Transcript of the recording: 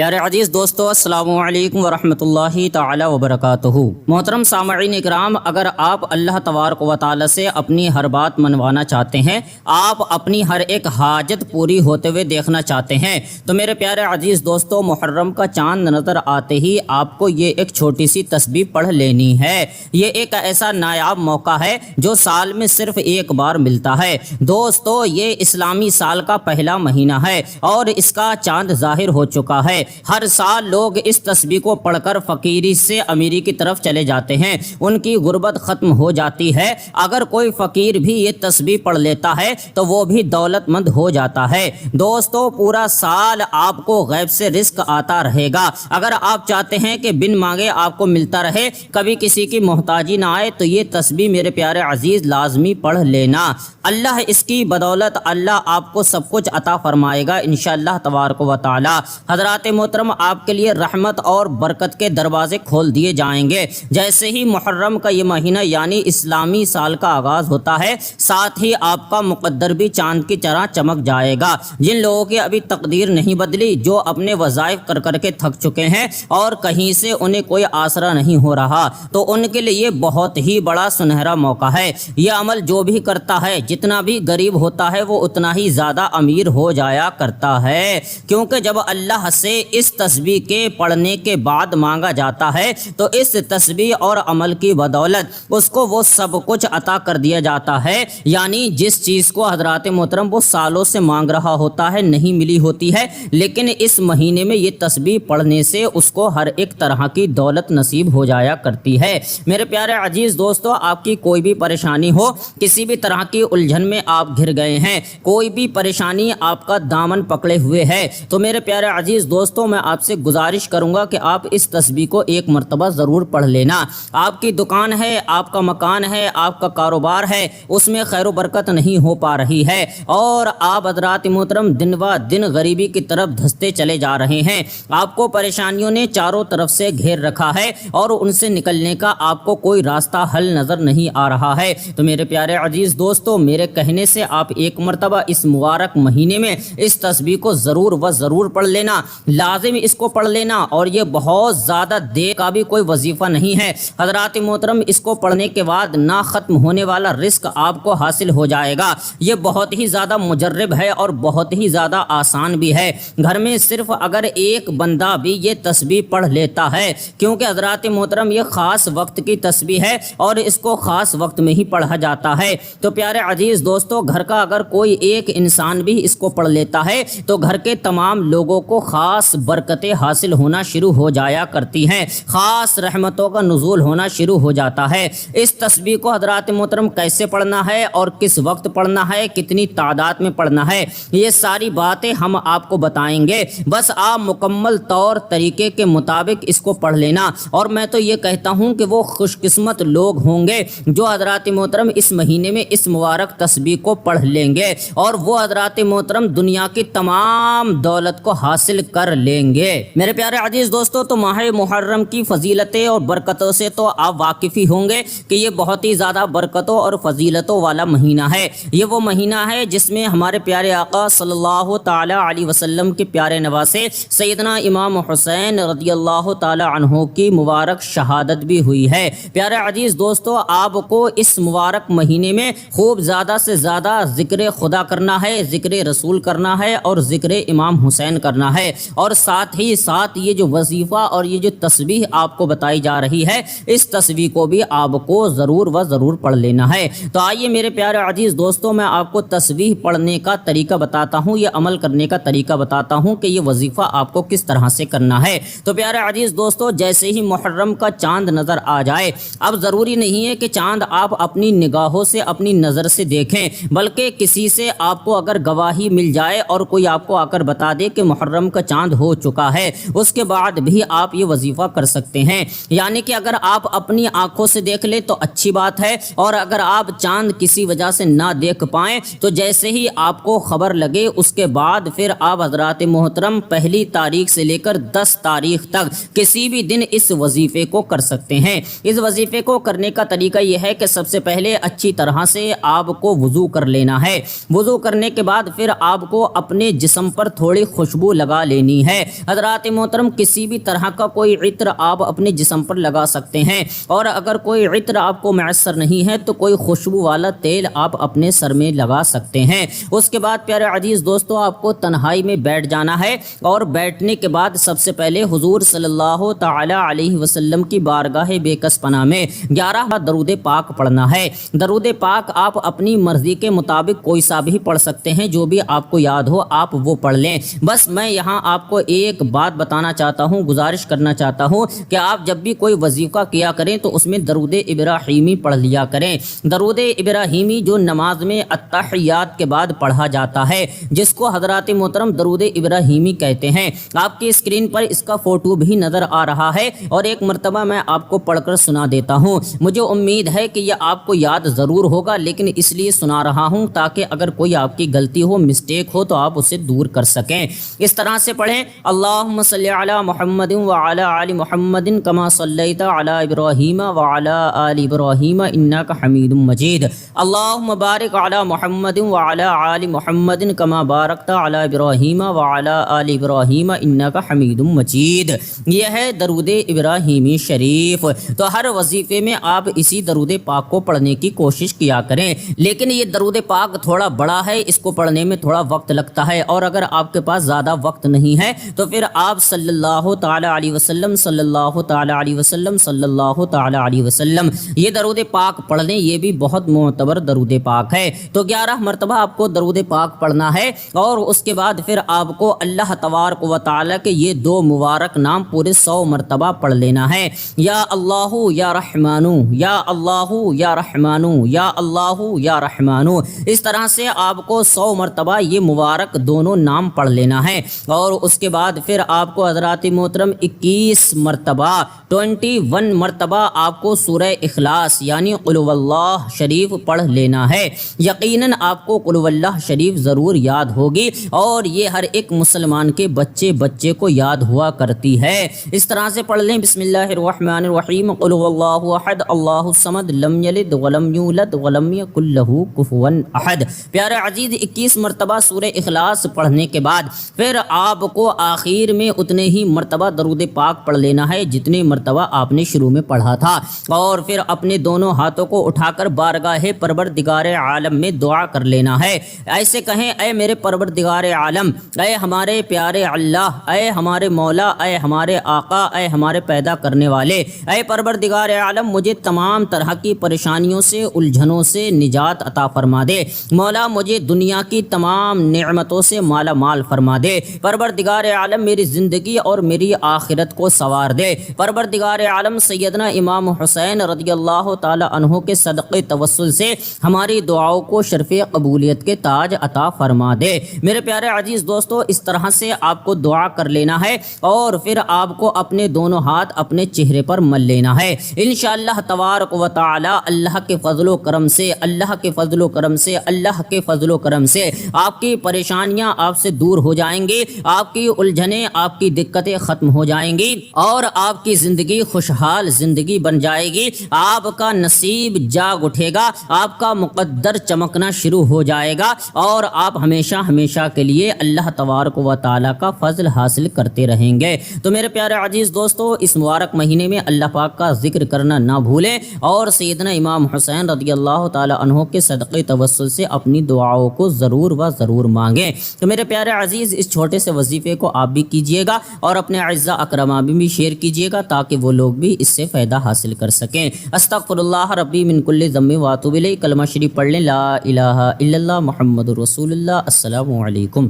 پیارے عزیز دوستو، السلام علیکم ورحمۃ اللہ تعالی وبرکاتہ۔ محترم سامعین اکرام، اگر آپ اللہ تبارک و تعالی سے اپنی ہر بات منوانا چاہتے ہیں، آپ اپنی ہر ایک حاجت پوری ہوتے ہوئے دیکھنا چاہتے ہیں، تو میرے پیارے عزیز دوستو، محرم کا چاند نظر آتے ہی آپ کو یہ ایک چھوٹی سی تسبیح پڑھ لینی ہے۔ یہ ایک ایسا نایاب موقع ہے جو سال میں صرف ایک بار ملتا ہے۔ دوستو، یہ اسلامی سال کا پہلا مہینہ ہے اور اس کا چاند ظاہر ہو چکا ہے۔ ہر سال لوگ اس تسبیح کو پڑھ کر فقیری سے امیری کی طرف چلے جاتے ہیں، ان کی غربت ختم ہو جاتی ہے۔ اگر کوئی فقیر بھی یہ تسبیح پڑھ لیتا ہے تو وہ بھی دولت مند ہو جاتا ہے۔ دوستو، پورا سال آپ کو غیب سے رزق آتا رہے گا۔ اگر آپ چاہتے ہیں کہ بن مانگے آپ کو ملتا رہے، کبھی کسی کی محتاجی نہ آئے، تو یہ تسبیح میرے پیارے عزیز لازمی پڑھ لینا۔ اللہ اس کی بدولت اللہ آپ کو سب کچھ عطا فرمائے گا انشاءاللہ تبارک و تعالی۔ حضرات محترم، آپ کے لیے رحمت اور برکت کے دروازے کھول دیے جائیں گے۔ جیسے ہی محرم کا یہ مہینہ یعنی اسلامی سال کا آغاز ہوتا ہے، ساتھ ہی آپ کا مقدر بھی چاند کی طرح چمک جائے گا۔ جن لوگوں کی ابھی تقدیر نہیں بدلی، جو اپنے وظائف کر کر کے تھک چکے ہیں اور کہیں سے انہیں کوئی آسرا نہیں ہو رہا، تو ان کے لیے یہ بہت ہی بڑا سنہرا موقع ہے۔ یہ عمل جو بھی کرتا ہے، جتنا بھی غریب ہوتا ہے، وہ اتنا ہی زیادہ امیر ہو جایا کرتا ہے، کیونکہ جب اللہ سے اس تسبیح کے پڑھنے کے بعد مانگا جاتا ہے تو اس تسبیح اور عمل کی بدولت اس کو وہ سب کچھ عطا کر دیا جاتا ہے۔ یعنی جس چیز کو حضرات محترم وہ سالوں سے مانگ رہا ہوتا ہے، نہیں ملی ہوتی ہے، لیکن اس مہینے میں یہ تسبیح پڑھنے سے اس کو ہر ایک طرح کی دولت نصیب ہو جایا کرتی ہے۔ میرے پیارے عزیز دوستو، آپ کی کوئی بھی پریشانی ہو، کسی بھی طرح کی الجھن میں آپ گھر گئے ہیں، کوئی بھی پریشانی آپ کا دامن پکڑے ہوئے ہے، تو میرے پیارے عزیز دوستو، میں آپ سے گزارش کروں گا کہ آپ اس تسبیح کو ایک مرتبہ ضرور پڑھ لینا۔ آپ کی دکان ہے، آپ کا مکان ہے، آپ کا کاروبار ہے، اس میں خیر و برکت نہیں ہو پا رہی ہے اور آپ حضرات محترم دن و دن غریبی کی طرف دھستے چلے جا رہے ہیں، آپ کو پریشانیوں نے چاروں طرف سے گھیر رکھا ہے اور ان سے نکلنے کا آپ کو کوئی راستہ حل نظر نہیں آ رہا ہے، تو میرے پیارے عزیز دوستو، میرے کہنے سے آپ ایک مرتبہ اس مبارک مہینے میں اس تسبیح کو ضرور و ضرور پڑھ لینا، لازم اس کو پڑھ لینا۔ اور یہ بہت زیادہ دیر کا بھی کوئی وظیفہ نہیں ہے حضرات محترم، اس کو پڑھنے کے بعد نہ ختم ہونے والا رزق آپ کو حاصل ہو جائے گا۔ یہ بہت ہی زیادہ مجرب ہے اور بہت ہی زیادہ آسان بھی ہے۔ گھر میں صرف اگر ایک بندہ بھی یہ تسبیح پڑھ لیتا ہے، کیونکہ حضرات محترم یہ خاص وقت کی تسبیح ہے اور اس کو خاص وقت میں ہی پڑھا جاتا ہے، تو پیارے عزیز دوستو، گھر کا اگر کوئی ایک انسان بھی اس کو پڑھ لیتا ہے تو گھر کے تمام لوگوں کو خاص برکتیں حاصل ہونا شروع ہو جایا کرتی ہیں، خاص رحمتوں کا نزول ہونا شروع ہو جاتا ہے۔ اس تسبیح کو حضرات محترم کیسے پڑھنا ہے اور کس وقت پڑھنا ہے، کتنی تعداد میں پڑھنا ہے، یہ ساری باتیں ہم آپ کو بتائیں گے، بس آپ مکمل طور طریقے کے مطابق اس کو پڑھ لینا۔ اور میں تو یہ کہتا ہوں کہ وہ خوش قسمت لوگ ہوں گے جو حضرات محترم اس مہینے میں اس مبارک تسبیح کو پڑھ لیں گے، اور وہ حضرات محترم دنیا کی تمام دولت کو حاصل کر لیں گے۔ میرے پیارے عزیز دوستو، تو ماہ محرم کی فضیلتیں اور برکتوں سے تو آپ واقف ہی ہوں گے کہ یہ بہت ہی زیادہ برکتوں اور فضیلتوں والا مہینہ ہے۔ یہ وہ مہینہ ہے جس میں ہمارے پیارے آقا صلی اللہ تعالی علیہ وسلم کے پیارے نواسے سیدنا امام حسین رضی اللہ تعالی عنہ کی مبارک شہادت بھی ہوئی ہے۔ پیارے عزیز دوستو، آپ کو اس مبارک مہینے میں خوب زیادہ سے زیادہ ذکر خدا کرنا ہے، ذکر رسول کرنا ہے اور ذکر امام حسین کرنا ہے، اور ساتھ ہی ساتھ یہ جو وظیفہ اور یہ جو تسبیح آپ کو بتائی جا رہی ہے، اس تسبیح کو بھی آپ کو ضرور و ضرور پڑھ لینا ہے۔ تو آئیے میرے پیارے عزیز دوستو، میں آپ کو تسبیح پڑھنے کا طریقہ بتاتا ہوں، یہ عمل کرنے کا طریقہ بتاتا ہوں کہ یہ وظیفہ آپ کو کس طرح سے کرنا ہے۔ تو پیارے عزیز دوستو، جیسے ہی محرم کا چاند نظر آ جائے، اب ضروری نہیں ہے کہ چاند آپ اپنی نگاہوں سے اپنی نظر سے دیکھیں، بلکہ کسی سے آپ کو اگر گواہی مل جائے اور کوئی آپ کو آ کر بتا دے کہ محرم کا چاند ہو چکا ہے، اس کے بعد بھی آپ یہ وظیفہ کر سکتے ہیں۔ یعنی کہ اگر آپ اپنی آنکھوں سے دیکھ لیں تو اچھی بات ہے، اور اگر آپ چاند کسی وجہ سے نہ دیکھ پائیں تو جیسے ہی آپ کو خبر لگے اس کے بعد پھر آپ حضرات محترم پہلی تاریخ سے لے کر 10 تاریخ تک کسی بھی دن اس وظیفے کو کر سکتے ہیں۔ اس وظیفے کو کرنے کا طریقہ یہ ہے کہ سب سے پہلے اچھی طرح سے آپ کو وضو کر لینا ہے۔ وضو کرنے کے بعد پھر آپ کو اپنے جسم پر تھوڑی خوشبو لگا لینی ہے۔ ہے۔ حضرات محترم، کسی بھی طرح کا کوئی عطر آپ اپنے جسم پر لگا سکتے ہیں، اور اگر کوئی عطر آپ کو میسر نہیں ہے تو کوئی خوشبو والا تیل آپ اپنے سر میں لگا سکتے ہیں۔ اس کے بعد پیارے عزیز دوستو، آپ کو تنہائی میں بیٹھ جانا ہے، اور بیٹھنے کے بعد سب سے پہلے حضور صلی اللہ تعالی علیہ وسلم کی بارگاہ بے کس پناہ میں 11 درود پاک پڑھنا ہے۔ درود پاک آپ اپنی مرضی کے مطابق کوئی سا بھی پڑھ سکتے ہیں، جو بھی آپ کو یاد ہو آپ وہ پڑھ لیں۔ بس میں یہاں آپ کو ایک بات بتانا چاہتا ہوں، گزارش کرنا چاہتا ہوں کہ آپ جب بھی کوئی وظیفہ کیا کریں تو اس میں درود ابراہیمی پڑھ لیا کریں۔ درود ابراہیمی جو نماز میں التحیات کے بعد پڑھا جاتا ہے، جس کو حضرات محترم درود ابراہیمی کہتے ہیں۔ آپ کی اسکرین پر اس کا فوٹو بھی نظر آ رہا ہے، اور ایک مرتبہ میں آپ کو پڑھ کر سنا دیتا ہوں۔ مجھے امید ہے کہ یہ آپ کو یاد ضرور ہوگا، لیکن اس لیے سنا رہا ہوں تاکہ اگر کوئی آپ کی غلطی ہو، مسٹیک ہو، تو آپ اسے دور کر سکیں۔ اس طرح سے پڑھیں: اللہم صلی علی محمد وعلی آل محمد کما صلیت علی ابراہیم وعلی آل ابراہیم انک حمید مجید۔ اللہم بارک علی محمد وعلی آل محمد کما بارکت علی ابراہیم وعلی آل ابراہیم انک حمید مجید۔ یہ ہے درود ابراہیمی شریف۔ تو ہر وظیفے میں آپ اسی درود پاک کو پڑھنے کی کوشش کیا کریں، لیکن یہ درود پاک تھوڑا بڑا ہے، اس کو پڑھنے میں تھوڑا وقت لگتا ہے، اور اگر آپ کے پاس زیادہ وقت نہیں ہے تو پھر آپ صلی اللہ تعالی علیہ وسلم صلی اللہ تعالی علیہ وسلم صلی اللہ تعالی علیہ وسلم یہ درود پاک پڑھ لیں۔ یہ بھی بہت معتبر درود پاک ہے۔ تو 11 مرتبہ آپ کو درود پاک پڑھنا ہے، اور اس کے بعد پھر آپ کو اللہ تبارک و تعالی کے یہ 2 مبارک نام پورے 100 مرتبہ پڑھ لینا ہے: یا اللہ یا رحمانو، یا اللہ یا رحمانو، یا اللہ یا رحمانو۔ اس طرح سے آپ کو 100 مرتبہ یہ مبارک دونوں نام پڑھ لینا ہے، اور اس کے بعد پھر آپ کو حضرات محترم 21 مرتبہ 21 مرتبہ آپ کو سورہ اخلاص یعنی قل هو اللہ شریف پڑھ لینا ہے۔ یقیناً آپ کو قل هو اللہ شریف ضرور یاد ہوگی، اور یہ ہر ایک مسلمان کے بچے کو یاد ہوا کرتی ہے۔ اس طرح سے پڑھ لیں: بسم اللہ الرحمن الرحیم، قل هو اللہ احد اللہ الصمد لم یلد ولم یولد ولم یکن لہ کفوا احد۔ پیارے عزیز، 21 مرتبہ سورہ اخلاص پڑھنے کے بعد پھر آپ کو آخر میں اتنے ہی مرتبہ درود پاک پڑھ لینا ہے جتنے مرتبہ آپ نے شروع میں پڑھا تھا، اور پھر اپنے دونوں ہاتھوں کو اٹھا کر بارگاہ پروردگار عالم میں دعا کر لینا ہے۔ ایسے کہیں: اے میرے پروردگار عالم، اے ہمارے پیارے اللہ، اے ہمارے مولا، اے ہمارے آقا، اے ہمارے پیدا کرنے والے، اے پروردگار عالم، مجھے تمام طرح کی پریشانیوں سے، الجھنوں سے نجات عطا فرما دے۔ مولا، مجھے دنیا کی تمام نعمتوں سے مالا مال فرما دے۔ پروردگار عالم، میری زندگی اور میری آخرت کو سنوار دے۔ پروردگار عالم، سیدنا امام حسین رضی اللہ تعالی عنہ کے صدقے توسل سے ہماری دعاؤں کو شرف قبولیت کے تاج عطا فرما دے۔ میرے پیارے عزیز دوستو، اس طرح سے آپ کو دعا کر لینا ہے، اور پھر آپ کو اپنے دونوں ہاتھ اپنے چہرے پر مل لینا ہے۔ انشاءاللہ تبارک و تعالی اللہ کے فضل و کرم سے، اللہ کے فضل و کرم سے، اللہ کے فضل و کرم سے آپ کی پریشانیاں آپ سے دور ہو جائیں گی، آپ کی الجھنیں، آپ کی دقتیں ختم ہو جائیں گی، اور آپ کی زندگی خوشحال زندگی بن جائے گی۔ آپ کا نصیب جاگ اٹھے گا، آپ کا مقدر چمکنا شروع ہو جائے گا، اور آپ ہمیشہ ہمیشہ کے لیے اللہ تبارک و تعالی کا فضل حاصل کرتے رہیں گے۔ تو میرے پیارے عزیز دوستو، اس مبارک مہینے میں اللہ پاک کا ذکر کرنا نہ بھولیں، اور سیدنا امام حسین رضی اللہ تعالی عنہ کے صدقے توسل سے اپنی دعاؤں کو ضرور و ضرور مانگیں۔ تو میرے پیارے عزیز، اس چھوٹے سے وظیفے کو آپ بھی کیجئے گا، اور اپنے اعزاء اکرام بھی شیئر کیجئے گا تاکہ وہ لوگ بھی اس سے فائدہ حاصل کر سکیں۔ استغفر اللہ ربی من کل ذنب واتوب الیہ۔ کلمہ شریف پڑھ لیں: لا الہ الا اللہ محمد رسول اللہ۔ السلام علیکم۔